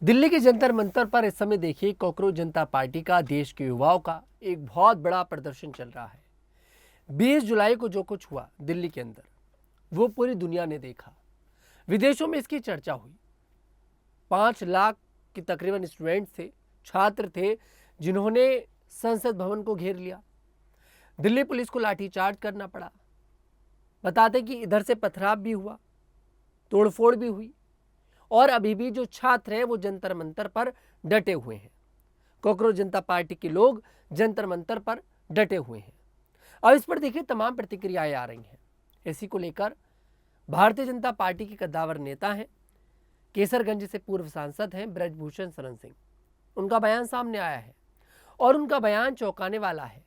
दिल्ली के जंतर मंतर पर इस समय देखिए कॉकरोच जनता पार्टी का देश के युवाओं का एक बहुत बड़ा प्रदर्शन चल रहा है। 20 जुलाई को जो कुछ हुआ दिल्ली के अंदर वो पूरी दुनिया ने देखा। विदेशों में इसकी चर्चा हुई। 5 लाख के तकरीबन स्टूडेंट थे, छात्र थे, जिन्होंने संसद भवन को घेर लिया। दिल्ली पुलिस को लाठीचार्ज करना पड़ा। बताते कि इधर से पथराव भी हुआ, तोड़फोड़ भी हुई और अभी भी जो छात्र हैं वो जंतर मंतर पर डटे हुए हैं। कॉकरोच जनता पार्टी के लोग जंतर मंतर पर डटे हुए हैं। अब इस पर देखिए तमाम प्रतिक्रियाएं आ रही हैं। इसी को लेकर भारतीय जनता पार्टी के कद्दावर नेता हैं, केसरगंज से पूर्व सांसद हैं ब्रजभूषण शरण सिंह। उनका बयान सामने आया है और उनका बयान चौंकाने वाला है।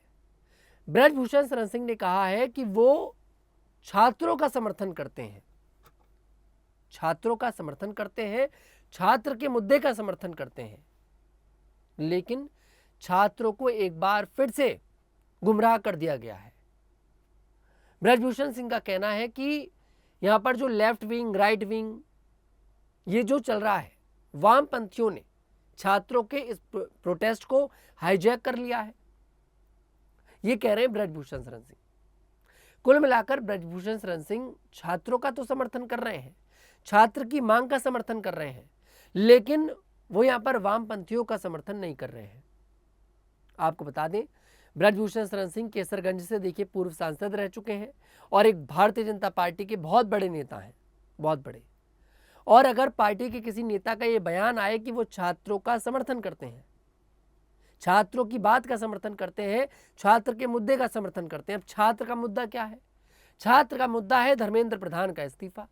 ब्रजभूषण शरण सिंह ने कहा है कि वो छात्रों का समर्थन करते हैं, छात्रों का समर्थन करते हैं, छात्र के मुद्दे का समर्थन करते हैं, लेकिन छात्रों को एक बार फिर से गुमराह कर दिया गया है। ब्रजभूषण सिंह का कहना है कि यहां पर जो लेफ्ट विंग, राइट विंग, ये जो चल रहा है, वामपंथियों ने छात्रों के इस प्रोटेस्ट को हाईजैक कर लिया है। ये कह रहे हैं ब्रजभूषण शरण सिंह। कुल मिलाकर ब्रजभूषण शरण सिंह छात्रों का तो समर्थन कर रहे हैं, छात्र की मांग का समर्थन कर रहे हैं, लेकिन वो यहां पर वामपंथियों का समर्थन नहीं कर रहे हैं। आपको बता दें, ब्रजभूषण शरण सिंह केसरगंज से देखिए पूर्व सांसद रह चुके हैं और एक भारतीय जनता पार्टी के बहुत बड़े नेता हैं, बहुत बड़े। और अगर पार्टी के किसी नेता का ये बयान आए कि वो छात्रों का समर्थन करते हैं, छात्रों की बात का समर्थन करते हैं, छात्र के मुद्दे का समर्थन करते हैं। अब छात्र का मुद्दा क्या है? छात्र का मुद्दा है धर्मेंद्र प्रधान का इस्तीफा।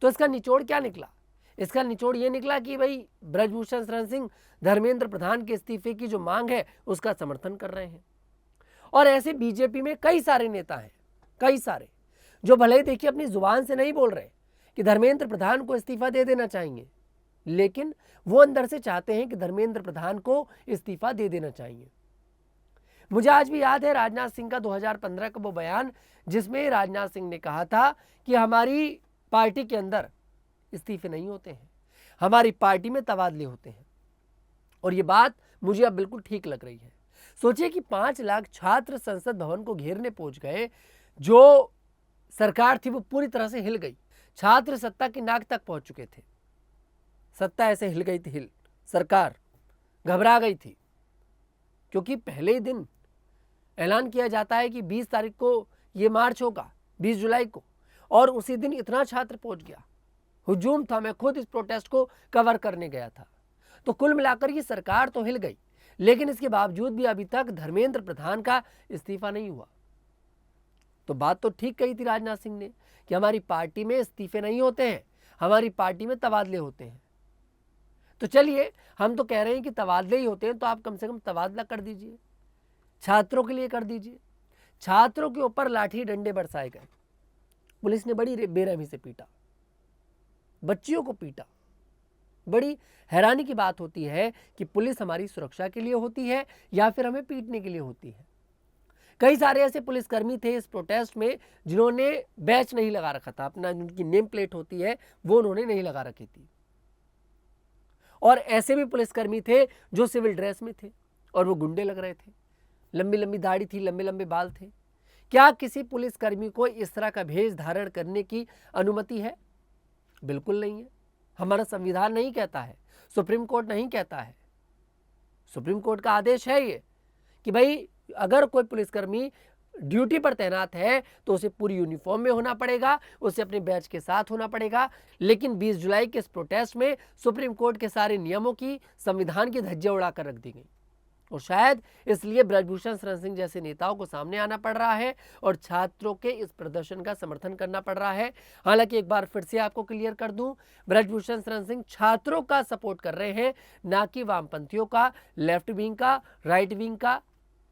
तो इसका निचोड़ क्या निकला? इसका निचोड़ ये निकला कि भाई ब्रजभूषण शरण सिंह धर्मेंद्र प्रधान के इस्तीफे की जो मांग है उसका समर्थन कर रहे हैं। और ऐसे बीजेपी में कई सारे नेता हैं, कई सारे, जो भले ही देखिए अपनी जुबान से नहीं बोल रहे कि धर्मेंद्र प्रधान को इस्तीफा दे देना चाहिए, लेकिन वो अंदर से चाहते हैं कि धर्मेंद्र प्रधान को इस्तीफा दे देना चाहिए। मुझे आज भी याद है राजनाथ सिंह का 2015 का वो बयान, जिसमें राजनाथ सिंह ने कहा था कि हमारी पार्टी के अंदर इस्तीफे नहीं होते हैं, हमारी पार्टी में तबादले होते हैं। और ये बात मुझे अब बिल्कुल ठीक लग रही है। सोचिए कि 5 लाख छात्र संसद भवन को घेरने पहुंच गए। जो सरकार थी वो पूरी तरह से हिल गई। छात्र सत्ता की नाक तक पहुंच चुके थे। सत्ता ऐसे हिल गई थी, सरकार घबरा गई थी, क्योंकि पहले ही दिन ऐलान किया जाता है कि 20 तारीख को ये मार्च होगा, 20 जुलाई को, और उसी दिन इतना छात्र पहुंच गया, हुजूम था। मैं खुद इस प्रोटेस्ट को कवर करने गया था। तो कुल मिलाकर ये सरकार तो हिल गई, लेकिन इसके बावजूद भी अभी तक धर्मेंद्र प्रधान का इस्तीफा नहीं हुआ। तो बात तो ठीक कही थी राजनाथ सिंह ने कि हमारी पार्टी में इस्तीफे नहीं होते हैं, हमारी पार्टी में तबादले होते हैं। तो चलिए, हम तो कह रहे हैं कि तबादले ही होते हैं, तो आप कम से कम तबादला कर दीजिए, छात्रों के लिए कर दीजिए। छात्रों के ऊपर लाठी डंडे बरसाए गए, पुलिस ने बड़ी बेरहमी से पीटा, बच्चियों को पीटा। बड़ी हैरानी की बात होती है कि पुलिस हमारी सुरक्षा के लिए होती है या फिर हमें पीटने के लिए होती है। कई सारे ऐसे पुलिसकर्मी थे इस प्रोटेस्ट में जिन्होंने बैच नहीं लगा रखा था, अपना उनकी नेम प्लेट होती है वो उन्होंने नहीं लगा रखी थी। और ऐसे भी पुलिसकर्मी थे जो सिविल ड्रेस में थे और वो गुंडे लग रहे थे, लंबी लंबी दाढ़ी थी, लंबे लंबे बाल थे। क्या किसी पुलिसकर्मी को इस तरह का भेष धारण करने की अनुमति है? बिल्कुल नहीं है। हमारा संविधान नहीं कहता है, सुप्रीम कोर्ट नहीं कहता है। सुप्रीम कोर्ट का आदेश है ये कि भाई अगर कोई पुलिसकर्मी ड्यूटी पर तैनात है तो उसे पूरी यूनिफॉर्म में होना पड़ेगा, उसे अपने बैच के साथ होना पड़ेगा। लेकिन 20 जुलाई के इस प्रोटेस्ट में सुप्रीम कोर्ट के सारे नियमों की, संविधान की धज्जियां उड़ाकर रख दी गई। और शायद इसलिए ब्रजभूषण शरण सिंह जैसे नेताओं को सामने आना पड़ रहा है और छात्रों के इस प्रदर्शन का समर्थन करना पड़ रहा है। हालांकि एक बार फिर से आपको क्लियर कर दूं, ब्रजभूषण शरण सिंह छात्रों का सपोर्ट कर रहे हैं, ना कि वामपंथियों का, लेफ्ट विंग का, राइट विंग का,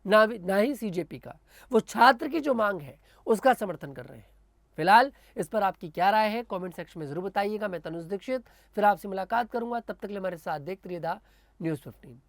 ना ही सीजेपी का। वो छात्र की जो मांग है उसका समर्थन कर रहे हैं। फिलहाल इस पर आपकी क्या राय है कमेंट सेक्शन में जरूर बताइएगा। मैं तनुज दीक्षित फिर आपसे मुलाकात करूंगा, तब तक के लिए हमारे साथ देखते रहिए द न्यूज़ 15।